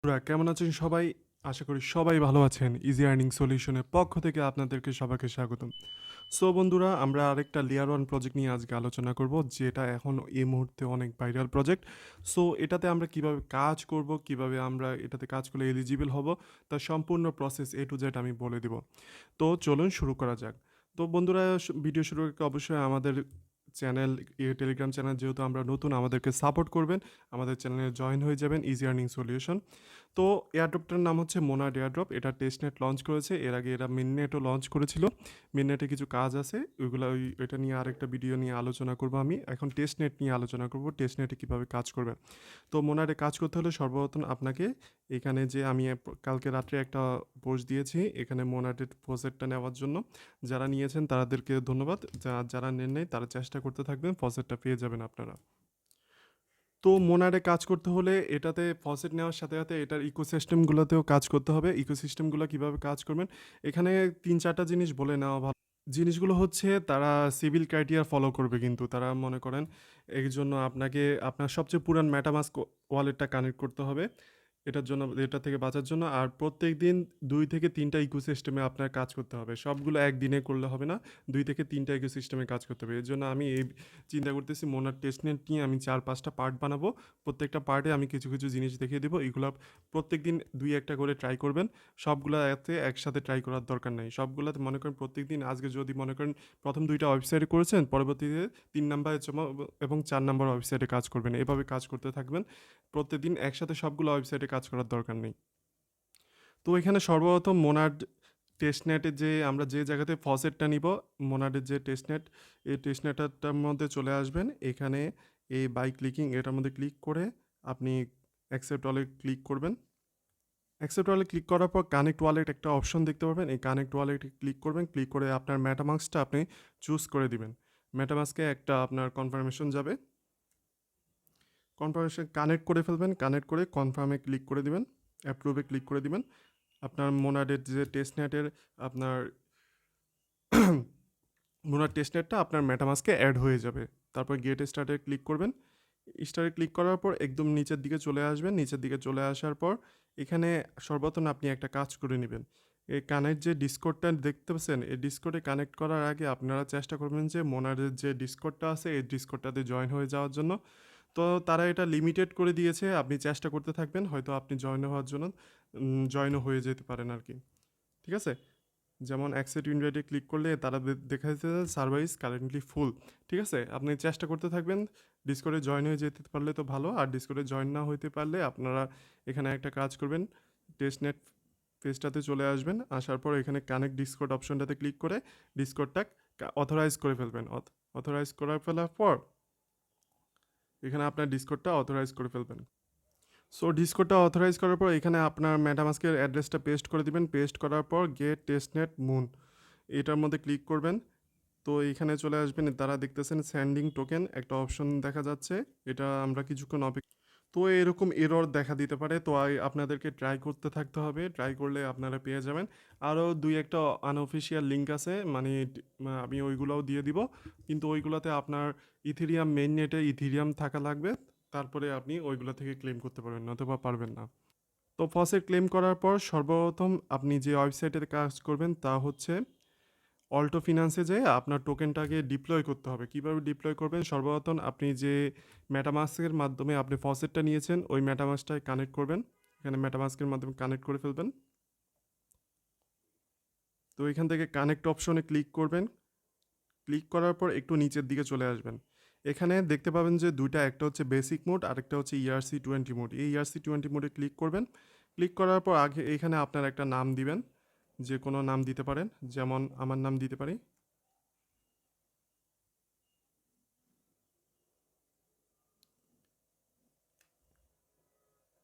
বন্ধুরা কেমন আছেন সবাই? আশা করি সবাই ভালো আছেন। ইজি আর্নিং সলিউশনের পক্ষ থেকে আপনাদেরকে সবাইকে স্বাগতম। সো বন্ধুরা, আমরা আরেকটা লেয়ার 1 প্রজেক্ট নিয়ে আজকে আলোচনা করব, যেটা এখন এই মুহূর্তে অনেক ভাইরাল প্রজেক্ট। সো এটাতে আমরা কিভাবে কাজ করব, কিভাবে আমরা এটাতে কাজ করলে এলিজিবল হব, তার সম্পূর্ণ প্রসেস A to Z আমি বলে দিব। তো চলুন শুরু করা যাক। তো বন্ধুরা, ভিডিও শুরুর আগে অবশ্যই আমাদের চ্যানেল, টেলিগ্রাম চ্যানেল যেহেতু আমরা নতুন, আমাদেরকে সাপোর্ট করবেন। আমাদের চ্যানেলে জয়েন হয়ে যাবেন, ইজি আর্নিং সলিউশন। তো এয়ারড্রপটার নাম হচ্ছে মোনাড এয়ারড্রপ। এটা টেস্টনেট লঞ্চ করেছে, এর আগে এরা মিননেটও লঞ্চ করেছিল। মিননেটে কিছু কাজ আছে, ওইটা নিয়ে আরেকটা ভিডিও নিয়ে আলোচনা করব। আমি এখন টেস্টনেট নিয়ে আলোচনা করব, টেস্টনেটে কীভাবে কাজ করবে। তো মোনাডে কাজ করতে হলে সর্বপ্রথম আপনাকে এখানে যে আমি কালকে রাত্রে একটা পোস্ট দিয়েছি এখানে মোনাডের ফসেটটা নেওয়ার জন্য। যারা নিয়েছেন তাদেরকে ধন্যবাদ, যারা নেন নাই তারা চেষ্টা করতে থাকবেন, ফসেটটা পেয়ে যাবেন আপনারা। তো মোনারে কাজ করতে হলে এটাতে ফসেট নেওয়ার সাথে সাথে এটার ইকোসিস্টেমগুলোতেও কাজ করতে হবে। ইকোসিস্টেমগুলো কীভাবে কাজ করবেন, এখানে 3-4টা জিনিস বলে নেওয়া ভালো। জিনিসগুলো হচ্ছে তারা সিভিল ক্রাইটেরিয়া ফলো করবে, কিন্তু তারা মনে করেন এই জন্য আপনাকে আপনার সবচেয়ে পুরান মেটামাস্ক ওয়ালেটটা কানেক্ট করতে হবে এটার জন্য, এটা থেকে বাঁচার জন্য। আর প্রত্যেক দিন 2 থেকে 3টা ইকোসিস্টেমে আপনার কাজ করতে হবে, সবগুলো একদিনে করলে হবে না, 2 থেকে 3টা ইকোসিস্টেমে কাজ করতে হবে। এর জন্য আমি এই চিন্তা করতেছি মোনার টেস্টনেট নিয়ে আমি 4-5টা পার্ট বানাবো। প্রত্যেকটা পার্টে আমি কিছু কিছু জিনিস দেখিয়ে দেবো, এগুলো প্রত্যেক দিন 2-1টা করে ট্রাই করবেন। সবগুলো এতে একসাথে ট্রাই করার দরকার নেই, সবগুলোতে মনে করেন প্রত্যেক দিন, আজকে যদি মনে করেন প্রথম 2টা ওয়েবসাইটে করেছেন, পরবর্তীতে 3 নাম্বার এবং 4 নাম্বার ওয়েবসাইটে কাজ করবেন, এভাবে কাজ করতে থাকবেন প্রত্যেকদিন। একসাথে সবগুলো ওয়েবসাইটে কাজ করার দরকার নেই। তো এখানে সর্বপ্রথম মোনাড টেস্টনেটে যে আমরা যে জায়গাতে ফসেটটা নিব, মোনাডের যে টেস্টনেট, এই টেস্টনেটটার মধ্যে চলে আসবেন। এখানে এই বাই ক্লিকিং এটার মধ্যে ক্লিক করে আপনি অ্যাকসেপ্ট ওয়ালেট ক্লিক করবেন। অ্যাকসেপ্ট ওয়ালেট ক্লিক করার পর কানেক্ট ওয়ালেট একটা অপশন দেখতে পাবেন, এই কানেক্ট ওয়ালেটে ক্লিক করবেন। ক্লিক করে আপনার মেটামাস্কটা আপনি চুজ করে দিবেন। মেটামাস্কে একটা আপনার কনফার্মেশন যাবে, কনফার্মেশন কানেক্ট করে ফেলবেন। কানেক্ট করে কনফার্মে ক্লিক করে দিবেন, অ্যাপ্রুভে ক্লিক করে দিবেন। আপনার মোনাডের যে টেস্টনেটের আপনার মোনার টেস্টনেটটা আপনার মেটামাস্কে অ্যাড হয়ে যাবে। তারপর গেট স্টার্টে ক্লিক করবেন। স্টারে ক্লিক করার পর একদম নিচের দিকে চলে আসবেন। নিচের দিকে চলে আসার পর এখানে সর্বপ্রথম আপনি একটা কাজ করে নেবেন। এই কানেক্ট যে ডিসকর্ডটা দেখতে পাচ্ছেন, এই ডিসকর্ডে কানেক্ট করার আগে আপনারা চেষ্টা করবেন যে মোনারের যে ডিসকর্ডটা আছে এই ডিসকর্ডটাতে জয়েন হয়ে যাওয়ার জন্য। তো তারা এটা লিমিটেড করে দিয়েছে, আপনি চেষ্টা করতে থাকবেন, হয়তো আপনি জয়েন হওয়ার জন্য জয়েনও হয়ে যেতে পারেন আর কি। ঠিক আছে, যেমন অ্যাকসেপ্ট ইনভাইটে ক্লিক করলে তারা দেখা যাচ্ছে সার্ভার ইজ কারেন্টলি ফুল। ঠিক আছে, আপনি চেষ্টা করতে থাকবেন, ডিসকর্ডে জয়েন হয়ে যেতে পারলে তো ভালো, আর ডিসকর্ডে জয়েন না হইতে পারলে আপনারা এখানে একটা কাজ করবেন, টেস্টনেট পেজটাতে চলে আসবেন। আসার পর এখানে কানেক্ট ডিসকর্ড অপশনটাতে ক্লিক করে ডিসকর্ডটা অথরাইজ করে ফেলবেন। অথরাইজ করে ফেলার পর এখানে আপনার ডিসকর্ডটা অথরাইজ করে ফেলবেন। সো ডিসকোডটা অথরাইজ করার পর এখানে আপনার মেটামাস্কের অ্যাড্রেসটা পেস্ট করে দিবেন। পেস্ট করার পর গেট টেস্টনেট মুন এটার মধ্যে ক্লিক করবেন। তো এখানে চলে আসবেন, তারা দেখতেছেন স্যান্ডিং টোকেন একটা অপশন দেখা যাচ্ছে, এটা আমরা কিছুক্ষণ অপেক্ষা। তো এরকম এরর দেখা দিতে পারে, তো আপনাদেরকে ট্রাই করতে থাকতে হবে, ট্রাই করলে আপনারা পেয়ে যাবেন। আরও 2-1টা আনঅফিসিয়াল লিঙ্ক আছে, মানে আমি ওইগুলোও দিয়ে দিব, কিন্তু ওইগুলোতে আপনার ইথেরিয়াম মেইন নেটে ইথেরিয়াম থাকা লাগবে, তারপরে আপনি ওইগুলো থেকে ক্লেম করতে পারবেন, নতুবা পারবেন না। তো ফসেট ক্লেম করার পর সর্বপ্রথম আপনি যে ওয়েবসাইটে কাজ করবেন তা হচ্ছে অল্টো ফিনান্সে যেয়ে আপনার টোকেনটাকে ডিপ্লয় করতে হবে। কিভাবে ডিপ্লয় করবেন, সর্বপ্রথম আপনি যে মেটামাস্কের মাধ্যমে আপনি ফসেটটা নিয়েছেন ওই মেটামাস্কটায় কানেক্ট করবেন, এখানে মেটামাস্কের মাধ্যমে কানেক্ট করে ফেলবেন। তো এখান থেকে কানেক্ট অপশনে ক্লিক করবেন। ক্লিক করার পর একটু নিচের দিকে চলে আসবেন। এখানে দেখতে পাবেন যে দুইটা, একটা হচ্ছে বেসিক মোড আর একটা হচ্ছে ERC20 মোড। এই ERC20 মোডে ক্লিক করবেন। ক্লিক করার পর আগে এখানে আপনার একটা নাম দিবেন, যে কোনো নাম দিতে পারেন, যেমন আমার নাম দিতে পারি।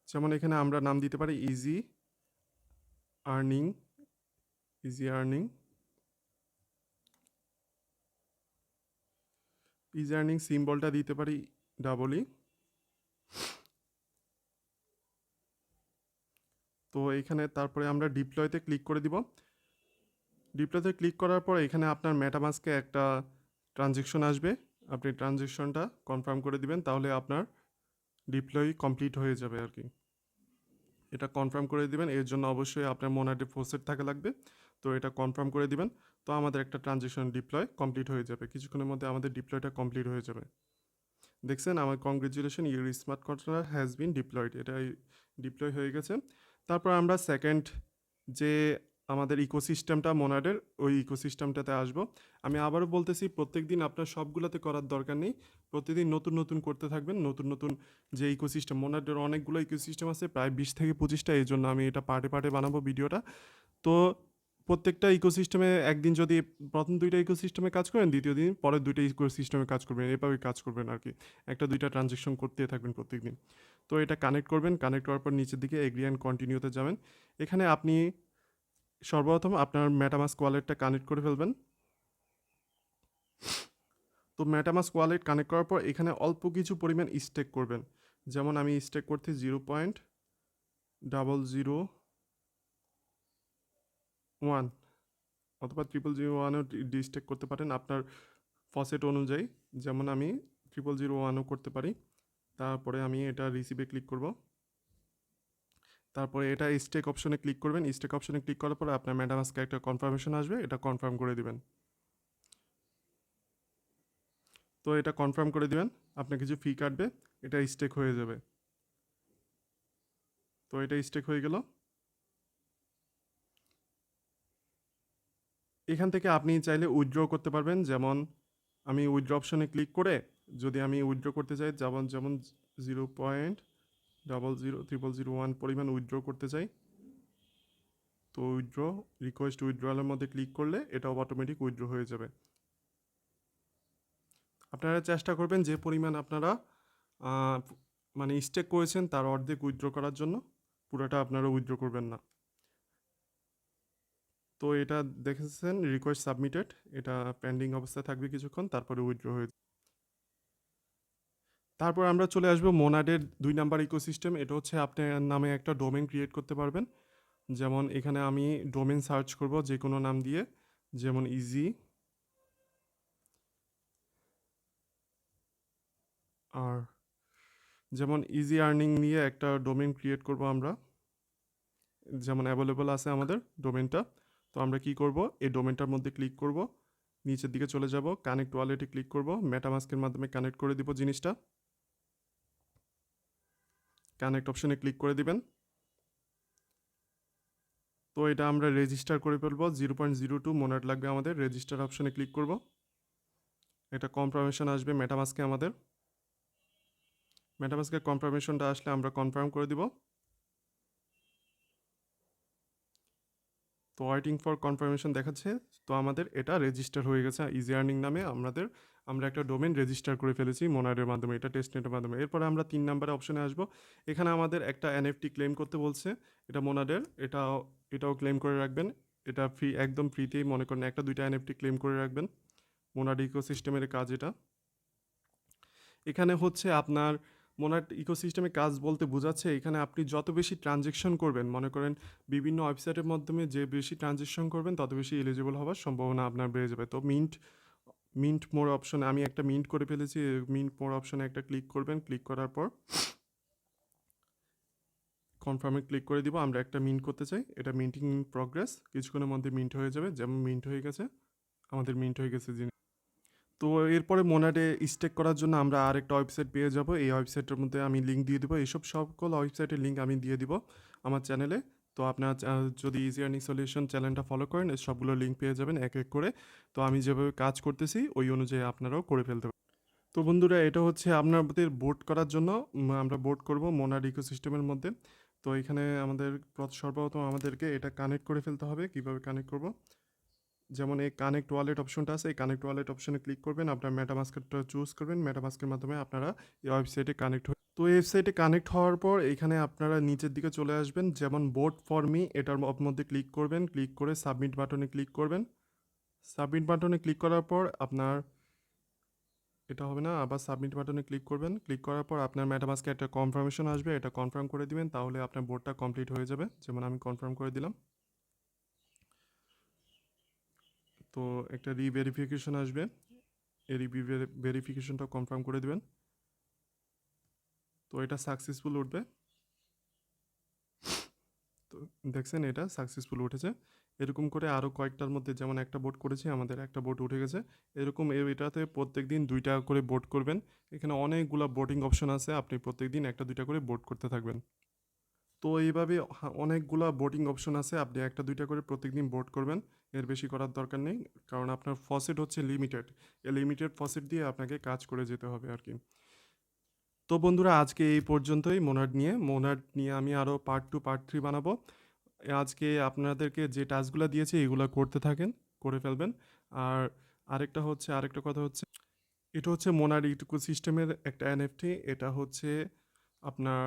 যেমন এখানে আমরা নাম দিতে পারি easy earning. Easy earning easy earning সিম্বলটা দিতে পারি ডাবল ই। তো এখানে তারপরে আমরা ডিপ্লয়তে ক্লিক করে দিব। ডিপ্লয়তে ক্লিক করার পর এখানে আপনার মেটামাস্কে একটা ট্রানজেকশন আসবে, আপনি ট্রানজেকশনটা কনফার্ম করে দিবেন, তাহলে আপনার ডিপ্লয় কমপ্লিট হয়ে যাবে আর কি। এটা কনফার্ম করে দিবেন। এর জন্য অবশ্যই আপনার মোনাডে ফোসেট থাকা লাগবে। তো এটা কনফার্ম করে দিবেন। তো আমাদের একটা ট্রানজেকশন ডিপ্লয় কমপ্লিট হয়ে যাবে। কিছুক্ষণের মধ্যে আমাদের ডিপ্লয়টা কমপ্লিট হয়ে যাবে। দেখছেন আমার congratulation your smart controller has been diploid, এটা ডিপ্লয় হয়ে গেছে। তারপর আমরা সেকেন্ড যে আমাদের ইকোসিস্টেমটা মোনাডের, ওই ইকোসিস্টেমটাতে আসবো। আমি আবারও বলতেছি, প্রত্যেক দিন আপনার সবগুলোতে করার দরকার নেই, প্রতিদিন নতুন নতুন করতে থাকবেন। নতুন নতুন যে ইকোসিস্টেম, মোনাডের অনেকগুলো ইকোসিস্টেম আছে, প্রায় 20 থেকে 25টা, এই জন্য আমি এটা পার্টে পার্টে বানাবো ভিডিওটা। তো প্রত্যেকটা ইকোসিস্টেমে একদিন যদি প্রথম দুইটা ইকোসিস্টেমে কাজ করেন, দ্বিতীয় দিন পরের দুইটা ইকোসিস্টেমে কাজ করবেন, এভাবেই কাজ করবেন আর কি। একটা দুইটা ট্রানজেকশন করতে থাকবেন প্রত্যেকদিন। তো এটা কানেক্ট করবেন, কানেক্ট করার পর নিচের দিকে এগ্রি অ্যান্ড কন্টিনিউতে যাবেন। এখানে আপনি সর্বপ্রথম আপনার মেটামাস্ক ওয়ালেটটা কানেক্ট করে ফেলবেন। তো মেটামাস্ক ওয়ালেট কানেক্ট করার পর এখানে অল্প কিছু পরিমাণ স্টেক করবেন। যেমন আমি স্টেক করতে 0.001 অথবা 0.001ও ডিস্টেক করতে পারেন আপনার ফসেট অনুযায়ী। যেমন আমি 0.001ও করতে পারি। তারপরে আমি এটা রিসিভে ক্লিক করব। তারপরে এটা স্টেক অপশনে ক্লিক করবেন। স্টেক অপশনে ক্লিক করার পরে আপনার মেটামাস্কে একটা কনফার্মেশন আসবে, এটা কনফার্ম করে দিবেন। তো এটা কনফার্ম করে দিবেন, আপনার কিছু ফি কাটবে, এটা স্টেক হয়ে যাবে। তো এটা স্টেক হয়ে গেল। এখান থেকে আপনি চাইলে উইথড্র করতে পারবেন। যেমন আমি উইথড্র অপশনে ক্লিক করে যদি আমি উইথড্র করতে চাই, যেমন 0.0000001 পরিমাণ উইথড্র করতে চাই, তো উইথড্র রিকোয়েস্ট উইথড্রয়ালের মধ্যে ক্লিক করলে এটাও অটোমেটিক উইথড্র হয়ে যাবে। আপনারা চেষ্টা করবেন যে পরিমাণ আপনারা মানে স্টেক করেছেন তার অর্ধেক উইথড্র করার জন্য, পুরোটা আপনারা উইথড্র করবেন না। তো এটা দেখেছেন রিকোয়েস্ট সাবমিটেড, এটা পেন্ডিং অবস্থায় থাকবে কিছুক্ষণ, তারপরে উইথড্র হয়ে যাবে। তারপর আমরা চলে আসবো মোনাডের 2 নাম্বার ইকোসিস্টেম। এটা হচ্ছে আপনার নামে একটা ডোমেন ক্রিয়েট করতে পারবেন। যেমন এখানে আমি ডোমেন সার্চ করব যে কোনো নাম দিয়ে, যেমন ইজি আর যেমন ইজি আর্নিং নিয়ে একটা ডোমেন ক্রিয়েট করব আমরা, যেমন অ্যাভেলেবল আছে আমাদের ডোমেনটা। তো আমরা কি করব, এই ডোমেনটার মধ্যে ক্লিক করব, নিচের দিকে চলে যাব, কানেক্ট ওয়ালেটে ক্লিক করব, মেটামাস্কের মাধ্যমে কানেক্ট করে দিব জিনিসটা। কানেক্ট অপশনে ক্লিক করে দিবেন। তো এটা আমরা রেজিস্টার করে ফেলবো। 0.02 মোনাড লাগবে আমাদের। রেজিস্টার অপশনে ক্লিক করব। এটা কনফার্মেশন আসবে মেটামাস্কে আমাদের। মেটামাস্কের কনফার্মেশনটা আসলে আমরা কনফার্ম করে দিব। তো ওয়েটিং ফর কনফার্মেশন দেখাচ্ছে। তো আমাদের এটা রেজিস্টার হয়ে গেছে ইজি আর্নিং নামে। আমরা একটা ডোমেন রেজিস্টার করে ফেলেছি মোনাডের মাধ্যমে, এটা টেস্টনেটের মাধ্যমে। এরপরে আমরা 3 নাম্বারে অপশনে আসব। এখানে আমাদের একটা এনএফটি ক্লেম করতে বলছে, এটা মোনাডের। এটাও ক্লেম করে রাখবেন। এটা ফ্রি, একদম ফ্রিতেই, মনে করেন একটা দুইটা এনএফটি ক্লেম করে রাখবেন। মোনাড ইকোসিস্টেমের কাজ এটা। এখানে হচ্ছে আপনার মোনাড ইকোসিস্টেমে কাজ বলতে বোঝাচ্ছে এখানে আপনি যত বেশি ট্রানজেকশন করবেন, মনে করেন বিভিন্ন ওয়েবসাইটের মাধ্যমে যে বেশি ট্রানজেকশন করবেন তত বেশি এলিজিবল হওয়ার সম্ভাবনা আপনার বেড়ে যাবে। তো মিন্ট মোর অপশনে আমি একটা মিন্ট করে ফেলেছি। মিন্ট মোর অপশনে একটা ক্লিক করবেন। ক্লিক করার পর কনফার্মে ক্লিক করে দিব। আমরা একটা মিন্ট করতে চাই, এটা মিন্টিং ইন প্রগ্রেস, কিছুক্ষণের মধ্যে মিন্ট হয়ে যাবে। যেমন মিন্ট হয়ে গেছে, আমাদের মিন্ট হয়ে গেছে জিনিস। তো এরপরে মোনাডে স্টেক করার জন্য আমরা আরেকটা ওয়েবসাইট পেয়ে যাব। এই ওয়েবসাইটের মধ্যে আমি লিঙ্ক দিয়ে দেবো। এইসব সকল ওয়েবসাইটের লিঙ্ক আমি দিয়ে দিব আমার চ্যানেলে। তো আপনার যদি ইজি আর্নিং সলিউশন চ্যানেলটা ফলো করেন, সবগুলো লিঙ্ক পেয়ে যাবেন এক এক করে। তো আমি যেভাবে কাজ করতেছি ওই অনুযায়ী আপনারাও করে ফেলতে পারেন। তো বন্ধুরা, এটা হচ্ছে আপনাদের বোট করার জন্য আমরা বোট করব মোনাড ইকোসিস্টেমের মধ্যে। তো এখানে আমাদের সর্বপ্রথম আমাদেরকে এটা কানেক্ট করে ফেলতে হবে। কিভাবে কানেক্ট করব, যেমন এই কানেক্ট ওয়ালেট অপশনটা আছে, এই কানেক্ট ওয়ালেট অপশনে ক্লিক করবেন, আপনার মেটামাস্কটা চুজ করবেন। মেটামাস্কের মাধ্যমে আপনারা এই ওয়েবসাইটে কানেক্ট তো ওয়েবসাইটে কানেক্ট হওয়ার পর এখানে আপনারা নিচের দিকে চলে আসবেন, যেমন বোট ফর মি, এটার মধ্যে ক্লিক করবেন। ক্লিক করে সাবমিট বাটনে ক্লিক করবেন। সাবমিট বাটনে ক্লিক করার পর আপনার এটা হবে না, আবার সাবমিট বাটনে ক্লিক করবেন। ক্লিক করার পর আপনার মেটামাস্কে একটা কনফার্মেশন আসবে, এটা কনফার্ম করে দিবেন, তাহলে আপনার বোটটা কমপ্লিট হয়ে যাবে। যেমন আমি কনফার্ম করে দিলাম। তো একটা রিভেরিফিকেশন আসবে, এই ভেরিফিকেশনটা কনফার্ম করে দিবেন। তো এটা সাকসেসফুল উঠবে। দেখছেন এটা সাকসেসফুল উঠেছে। এরকম করে আরও কয়েকটার মধ্যে যেমন একটা বোট করেছি, আমাদের একটা বোট উঠে গেছে। এরকম এটাতে প্রত্যেকদিন ২ টা করে বোট করবেন। এখানে অনেকগুলা বোটিং অপশন আছে। আপনি প্রত্যেকদিন ১ টা ২ টা করে বোট করতে থাকবেন। তো এইভাবে অনেকগুলা বোটিং অপশন আছে। আপনি ১ টা ২ টা করে প্রত্যেকদিন বোট করবেন। এর বেশি করার দরকার নেই। কারণ আপনার ফসেট হচ্ছে লিমিটেড। এই লিমিটেড ফসেট দিয়ে আপনাকে কাজ করে যেতে হবে আরকি। তো বন্ধুরা আজকে এই পর্যন্তই মোনাড নিয়ে আমি আরও পার্ট 2, পার্ট 3 বানাবো। আজকে আপনাদেরকে যে টাস্কগুলা দিয়েছি এগুলা করতে থাকেন, করে ফেলবেন। আর আরেকটা কথা হচ্ছে, এটা হচ্ছে মোনাড ইকোসিস্টেমের একটা এনএফটি। এটা হচ্ছে আপনার,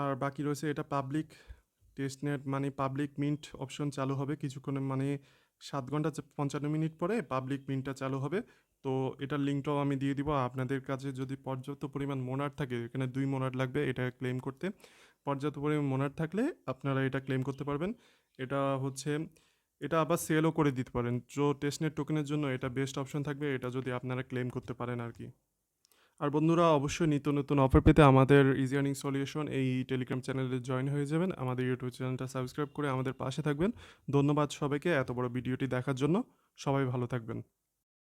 আর বাকি রয়েছে এটা পাবলিক টেস্টনেট, মানে পাবলিক মিন্ট অপশন চালু হবে কিছুক্ষণে, মানে 7 ঘন্টা 55 মিনিট পরে পাবলিক মিন্টটা চালু হবে। তো এটার লিঙ্কটাও আমি দিয়ে দিব। আপনাদের কাছে যদি পর্যাপ্ত পরিমাণ মোনাড থাকে, এখানে 2 মোনাড লাগবে এটা ক্লেম করতে। পর্যাপ্ত পরিমাণ মোনাড থাকলে আপনারা এটা ক্লেম করতে পারবেন। এটা হচ্ছে, এটা আবার সেলও করে দিতে পারেন। টেস্টনেট টোকেনের জন্য এটা বেস্ট অপশন থাকবে, এটা যদি আপনারা ক্লেম করতে পারেন আর কি। আর বন্ধুরা অবশ্যই নিত্য নতুন অফার পেতে আমাদের ইজি আর্নিং সলিউশন এই টেলিগ্রাম চ্যানেলে জয়েন হয়ে যাবেন। আমাদের ইউটিউব চ্যানেলটা সাবস্ক্রাইব করে আমাদের পাশে থাকবেন। ধন্যবাদ সবাইকে এত বড় ভিডিওটি দেখার জন্য। সবাই ভালো থাকবেন।